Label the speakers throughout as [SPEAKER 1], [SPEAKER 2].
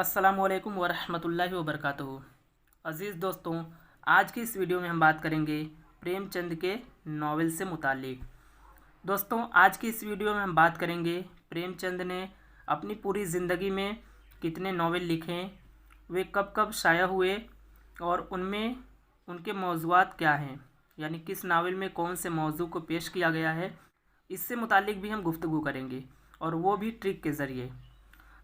[SPEAKER 1] अस्सलामुअलैकुम वरहमतुल्लाहि वबरकातुहू। अज़ीज़ दोस्तों, आज की इस वीडियो में हम बात करेंगे प्रेमचंद के नावल से मुताल्लिक़। दोस्तों, आज की इस वीडियो में हम बात करेंगे प्रेमचंद ने अपनी पूरी ज़िंदगी में कितने नावल लिखे, वे कब कब शाया हुए और उनमें उनके मौज़ूआत क्या हैं, यानी किस नावल में कौन से मौज़ू को पेश किया गया है, इससे मुताल्लिक़ भी हम गुफ्तगू करेंगे, और वो भी ट्रिक के ज़रिए।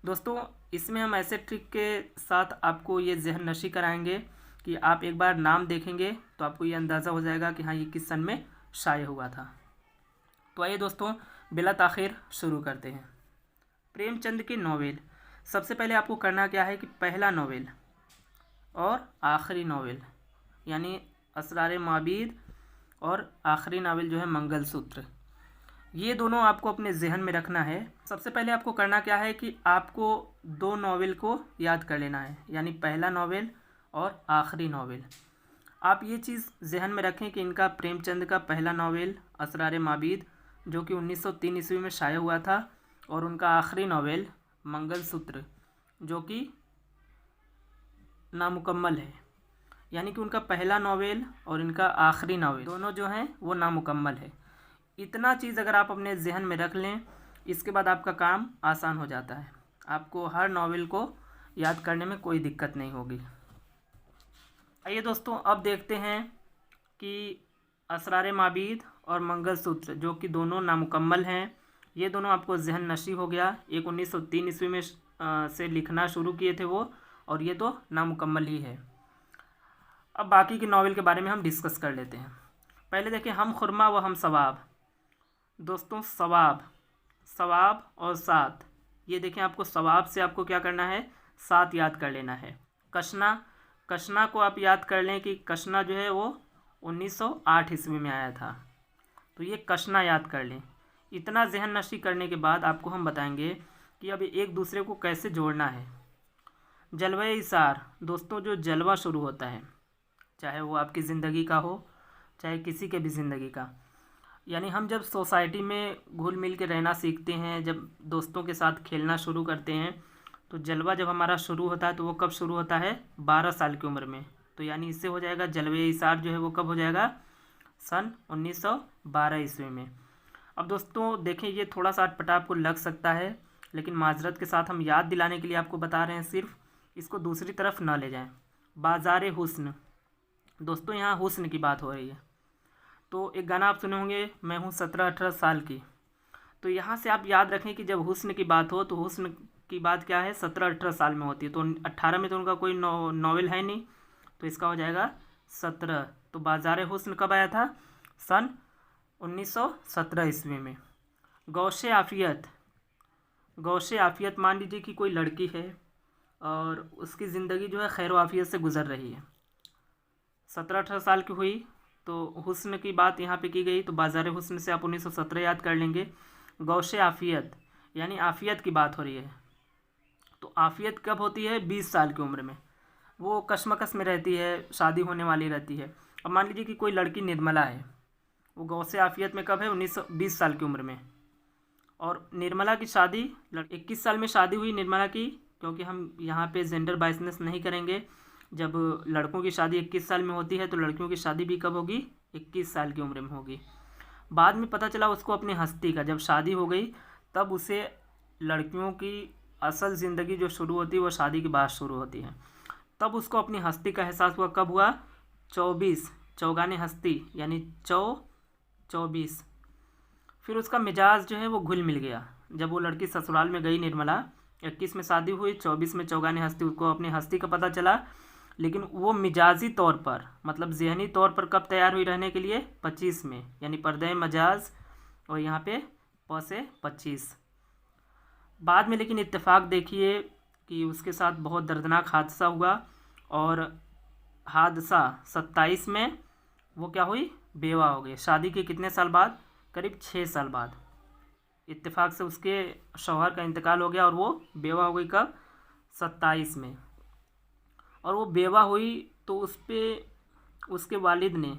[SPEAKER 1] दोस्तों, इसमें हम ऐसे ट्रिक के साथ आपको ये ज़हन नशी कराएंगे कि आप एक बार नाम देखेंगे तो आपको ये अंदाज़ा हो जाएगा कि हाँ, ये किस सन में शाये हुआ था। तो आइए दोस्तों, बिला ताख़िर शुरू करते हैं। प्रेमचंद के नावल, सबसे पहले आपको करना क्या है कि पहला नावल और आखिरी नावल यानी असरार माबीद और आखिरी नावल जो है मंगलसूत्र, ये दोनों आपको अपने जहन में रखना है। सबसे पहले आपको करना क्या है कि आपको दो नावल को याद कर लेना है, यानी पहला नावल और आखिरी नावल। आप ये चीज़ जहन में रखें कि इनका प्रेमचंद का पहला नावल असरार माबीद जो कि 1903 ईस्वी में शाया हुआ था, और उनका आखिरी नावल मंगलसूत्र जो कि नामुकम्मल है, यानी कि उनका पहला नावल और इनका आखिरी नावल दोनों जो हैं वो नामुकम्मल है। इतना चीज़ अगर आप अपने जहन में रख लें, इसके बाद आपका काम आसान हो जाता है, आपको हर नावल को याद करने में कोई दिक्कत नहीं होगी। आइए दोस्तों, अब देखते हैं कि असरार माबीद और मंगलसूत्र जो कि दोनों नामुकम्मल हैं, ये दोनों आपको जहन नशी हो गया। एक 1903 ईस्वी में से लिखना शुरू किए थे वो, और ये तो नामुकम्मल ही है। अब बाकी के नावल के बारे में हम डिस्कस कर लेते हैं। पहले देखें हम खुरमा व हम सवाब। दोस्तों, सवाब, सवाब और सात, ये देखें आपको सवाब से आपको क्या करना है, सात याद कर लेना है। कशना, कशना को आप याद कर लें कि कशना जो है वो 1908 ईस्वी में आया था, तो ये कशना याद कर लें। इतना जहन नशी करने के बाद आपको हम बताएंगे कि अब एक दूसरे को कैसे जोड़ना है। जलवे इसार, दोस्तों जो जलवा शुरू होता है, चाहे वो आपकी ज़िंदगी का हो चाहे किसी के भी ज़िंदगी का, यानी हम जब सोसाइटी में घुल मिल के रहना सीखते हैं, जब दोस्तों के साथ खेलना शुरू करते हैं, तो जलवा जब हमारा शुरू होता है तो वो कब शुरू होता है, 12 साल की उम्र में। तो यानी इससे हो जाएगा जलवे इसार जो है वो कब हो जाएगा, सन 1912 ईस्वी में। अब दोस्तों देखें, ये थोड़ा सा अटपटा आपको लग सकता है, लेकिन माजरत के साथ हम याद दिलाने के लिए आपको बता रहे हैं, सिर्फ इसको दूसरी तरफ ना ले जाएं। बाज़ार हुस्न, दोस्तों यहाँ हुस्न की बात हो रही है। तो एक गाना आप सुने होंगे, मैं हूँ 17-18 साल की, तो यहाँ से आप याद रखें कि जब हुस्न की बात हो तो हुस्न की बात क्या है, 17-18 साल में होती है। तो 18 में तो उनका कोई नावल है नहीं, तो इसका हो जाएगा 17। तो बाज़ार हुस्न कब आया था, सन 1917 ईस्वी में। गौशे आफ़ियत, गौशे आफ़ियत, मान लीजिए कि कोई लड़की है और उसकी ज़िंदगी जो है खैर आफ़ियत से गुज़र रही है, 17-18 साल की हुई, तो हुस्न की बात यहाँ पे की गई, तो बाज़ार हुस्न से आप 1917 याद कर लेंगे। गौशे आफ़ियत यानी आफ़ियत की बात हो रही है, तो आफ़ियत कब होती है, 20 साल की उम्र में, वो कशमकश में रहती है, शादी होने वाली रहती है। अब मान लीजिए कि कोई लड़की निर्मला है, वो गौशे आफ़ियत में कब है, 20 साल की उम्र में, और निर्मला की शादी 21 साल में शादी हुई निर्मला की, क्योंकि हम यहाँ पे जेंडर बाइसनेस नहीं करेंगे। जब लड़कों की शादी 21 साल में होती है तो लड़कियों की शादी भी कब होगी, 21 साल की उम्र में होगी। बाद में पता चला उसको अपनी हस्ती का, जब शादी हो गई तब उसे लड़कियों की असल ज़िंदगी जो शुरू होती है वो शादी के बाद शुरू होती है, तब उसको अपनी हस्ती का एहसास हुआ। कब हुआ, 24, चौगाने हस्ती यानी 24। फिर उसका मिजाज जो है वो घुल मिल गया, जब वो लड़की ससुराल में गई निर्मला, 21 में शादी हुई, 24 में चौगाने हस्ती, उसको अपनी हस्ती का पता चला। लेकिन वो मिजाजी तौर पर, मतलब ज़हनी तौर पर कब तैयार हुई रहने के लिए, 25 में, यानी पर्दे मजाज, और यहाँ पे प से 25। बाद में लेकिन इत्तेफाक देखिए कि उसके साथ बहुत दर्दनाक हादसा हुआ, और हादसा 27 में वो क्या हुई, बेवा हो गई। शादी के कितने साल बाद, करीब 6 साल बाद इत्तेफाक से उसके शौहर का इंतकाल हो गया, और वो बेवा हो गई कब, 27 में। और वो बेवा हुई तो उस पर उसके वालिद ने,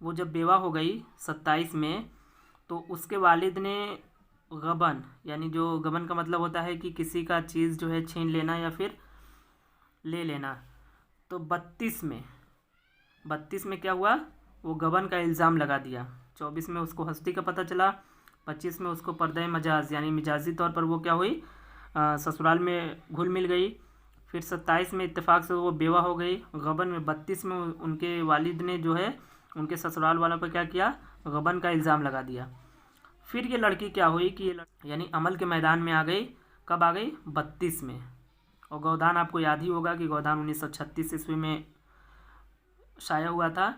[SPEAKER 1] वो जब बेवा हो गई 27 में, तो उसके वालिद ने गबन, यानी जो गबन का मतलब होता है कि किसी का चीज़ जो है छीन लेना या फिर ले लेना। तो 32 में क्या हुआ, वो गबन का इल्ज़ाम लगा दिया। 24 में उसको हस्ती का पता चला। 25 में उसको पर्दे मजाज यानी मिजाजी तौर पर वो क्या हुई, ससुराल में घुल मिल गई। फिर 27 में इत्तेफाक से वो बेवा हो गई। गबन में 32 में उनके वालिद ने जो है उनके ससुराल वालों पर क्या किया, गबन का इल्ज़ाम लगा दिया। फिर ये लड़की क्या हुई कि यानी अमल के मैदान में आ गई। कब आ गई, 32 में। और गोदान आपको याद ही होगा कि गोदान 1936 ईस्वी में शाया हुआ था।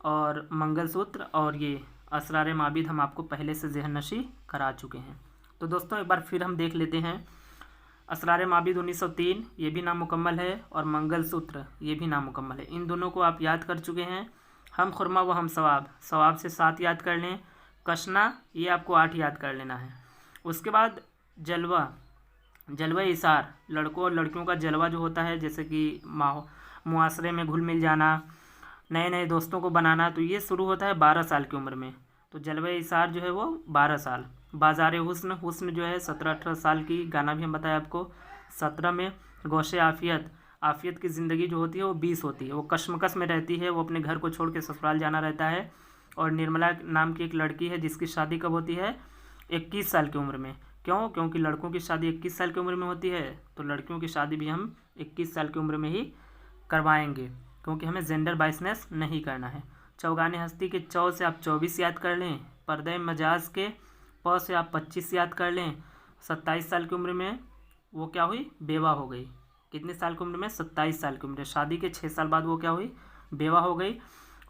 [SPEAKER 1] और मंगलसूत्र और ये असरार माबिद हम आपको पहले से ज़हन नशी करा चुके हैं। तो दोस्तों एक बार फिर हम देख लेते हैं। असरार माबिद 1903 ये भी नामुकम्मल है, और मंगलसूत्र ये भी नामुकम्मल है। इन दोनों को आप याद कर चुके हैं। हम खुरमा व हम सवाब, सवाब से 7 याद कर लें। कशना ये आपको 8 याद कर लेना है। उसके बाद जलवा इसार, लड़कों और लड़कियों का जलवा जो होता है, जैसे कि मुआशरे में घुल मिल जाना, नए नए दोस्तों को बनाना, तो ये शुरू होता है 12 साल की उम्र में। तो जलवा इसार जो है वो 12 साल। बाज़ार हुस्न, हुस्न जो है 17-18 साल की, गाना भी हम बताए आपको। 17 में गौशे आफ़ियत, आफ़ियत की ज़िंदगी जो होती है वो 20 होती है। वो कश्मकश में रहती है, वो अपने घर को छोड़ के ससुराल जाना रहता है। और निर्मला नाम की एक लड़की है जिसकी शादी कब होती है, 21 साल की उम्र में। क्यों, क्योंकि लड़कों की शादी 21 साल की उम्र में होती है, तो लड़कियों की शादी भी हम 21 साल की उम्र में ही करवाएंगे, क्योंकि हमें जेंडर बाइसनेस नहीं करना है। चौगाने हस्ती के चौ से आप 24 याद कर लें। पर्दे मजाज के प से आप 25 याद कर लें। 27 साल की उम्र में वो क्या हुई, बेवा हो गई। कितने साल की उम्र में, 27 साल की उम्र। शादी के 6 साल बाद वो क्या हुई, बेवा हो गई।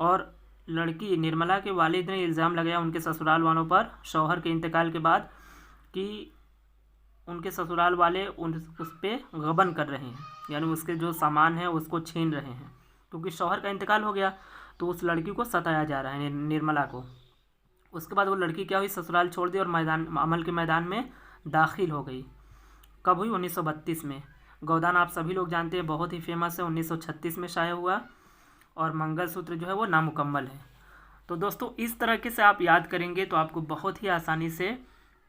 [SPEAKER 1] और लड़की निर्मला के वालिद ने इल्ज़ाम लगाया उनके ससुराल वालों पर शौहर के इंतकाल के बाद कि उनके ससुराल वाले उस पर गबन कर रहे हैं, यानी उसके जो सामान है उसको छीन रहे हैं। क्योंकि शौहर का इंतकाल हो गया तो उस लड़की को सताया जा रहा है, निर्मला को। उसके बाद वो लड़की क्या हुई, ससुराल छोड़ दी और अमल के मैदान में दाखिल हो गई। कब हुई, 1932 में। गोदान आप सभी लोग जानते हैं, बहुत ही फेमस है, 1936 में शाया हुआ। और मंगलसूत्र जो है वो नामुकम्मल है। तो दोस्तों इस तरीके से आप याद करेंगे तो आपको बहुत ही आसानी से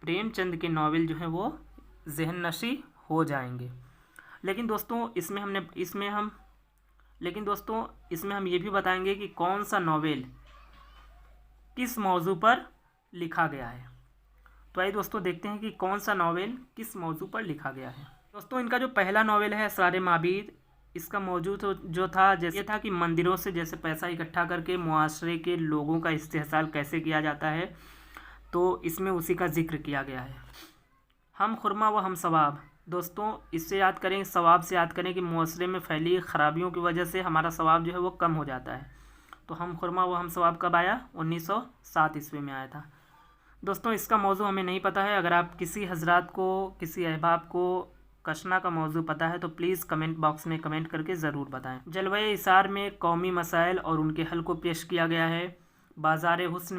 [SPEAKER 1] प्रेमचंद के नावल जो है वो ज़हन नशी हो जाएंगे। लेकिन दोस्तों इसमें हम ये भी बताएंगे कि कौन सा नावल किस मौजू पर लिखा गया है। तो आइए दोस्तों देखते हैं कि कौन सा नावल किस मौजू पर लिखा गया है। दोस्तों इनका जो पहला नावल है असरार माबिद, इसका मौजू तो जो था जैसे था कि मंदिरों से जैसे पैसा इकट्ठा करके मुआशरे के लोगों का इस्तेहसाल कैसे किया जाता है, तो इसमें उसी का जिक्र किया गया है। हम खुरमा व हम सवाब, दोस्तों इससे याद करें, सवाब से याद करें कि मुआशरे में फैली खराबियों की वजह से हमारा सवाब जो है वो कम हो जाता है। तो हम खुरमा व हम सवाब कब आया, 1907 ईस्वी में आया था। दोस्तों इसका मौजू हमें नहीं पता है। अगर आप किसी हजरात को, किसी अहबाब को कशना का मौजू पता है तो प्लीज़ कमेंट बॉक्स में कमेंट करके ज़रूर बताएं। जलवाए इसार में कौमी मसाइल और उनके हल को पेश किया गया है। बाज़ार हुस्न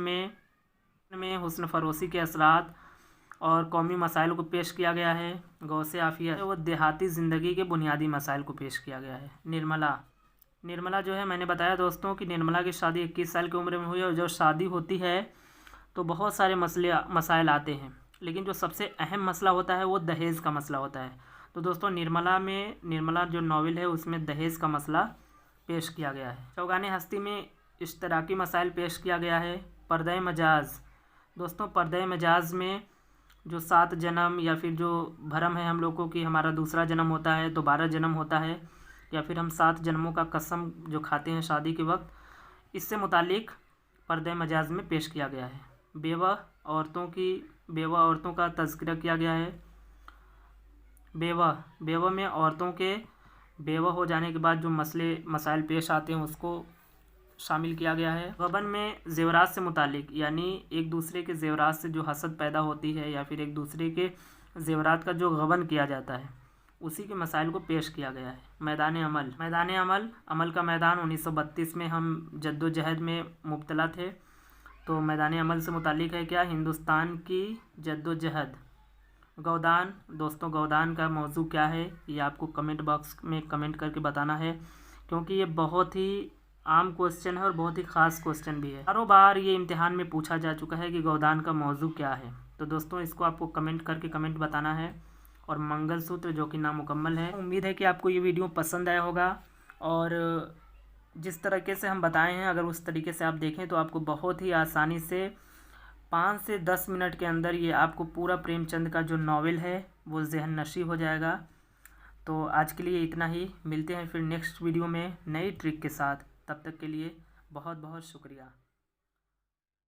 [SPEAKER 1] में हुस्न फरोशी के असरात और कौमी मसाइल को पेश किया गया है। गौसे आफियत वो देहाती ज़िंदगी के बुनियादी मसाइल को पेश किया गया है। निर्मला जो है, मैंने बताया दोस्तों कि निर्मला की शादी 21 साल की उम्र में हुई। और जब शादी होती है तो बहुत सारे मसाइल आते हैं, लेकिन जो सबसे अहम मसला होता है वो दहेज का मसला होता है। तो दोस्तों निर्मला जो नावल है उसमें दहेज का मसला पेश किया गया है। चौगाने हस्ती में इश्तराकी मसाइल पेश किया गया है। पर्दे मजाज, दोस्तों पर्दे मजाज में जो 7 जन्म या फिर जो भरम है हम लोग को कि हमारा दूसरा जन्म होता है, दोबारा जन्म होता है, या फिर हम 7 जन्मों का कसम जो खाते हैं शादी के वक्त, इससे मुतालिक पर्दे मजाज में पेश किया गया है। बेवा औरतों का तज़किरा किया गया है। बेवा में औरतों के बेवा हो जाने के बाद जो मसाइल पेश आते हैं उसको शामिल किया गया है। गबन में ज़ेवरात से मुतालिक, यानी एक दूसरे के ज़ेवरात से जो हसद पैदा होती है या फिर एक दूसरे के ज़ेवरात का जो गबन किया जाता है, उसी के मसाइल को पेश किया गया है। मैदान अमल का मैदान 1932 में हम जद्दोजहद में मुब्तला थे। तो मैदान अमल से मुतालिक है क्या, हिंदुस्तान की जद्दोजहद। गोदान, दोस्तों गोदान का मौजू क्या है ये आपको कमेंट बॉक्स में कमेंट करके बताना है, क्योंकि ये बहुत ही आम क्वेश्चन है और बहुत ही ख़ास क्वेश्चन भी है। हर बार ये इम्तिहान में पूछा जा चुका है कि गोदान का मौजू क्या है। तो दोस्तों इसको आपको कमेंट करके कमेंट बताना है। और मंगलसूत्र जो कि नामुकम्मल है। उम्मीद है कि आपको ये वीडियो पसंद आया होगा, और जिस तरीके से हम बताए हैं अगर उस तरीके से आप देखें तो आपको बहुत ही आसानी से 5 से 10 मिनट के अंदर ये आपको पूरा प्रेमचंद का जो नावल है वो ज़हन नशी हो जाएगा। तो आज के लिए इतना ही, मिलते हैं फिर नेक्स्ट वीडियो में नई ट्रिक के साथ। तब तक के लिए बहुत बहुत शुक्रिया।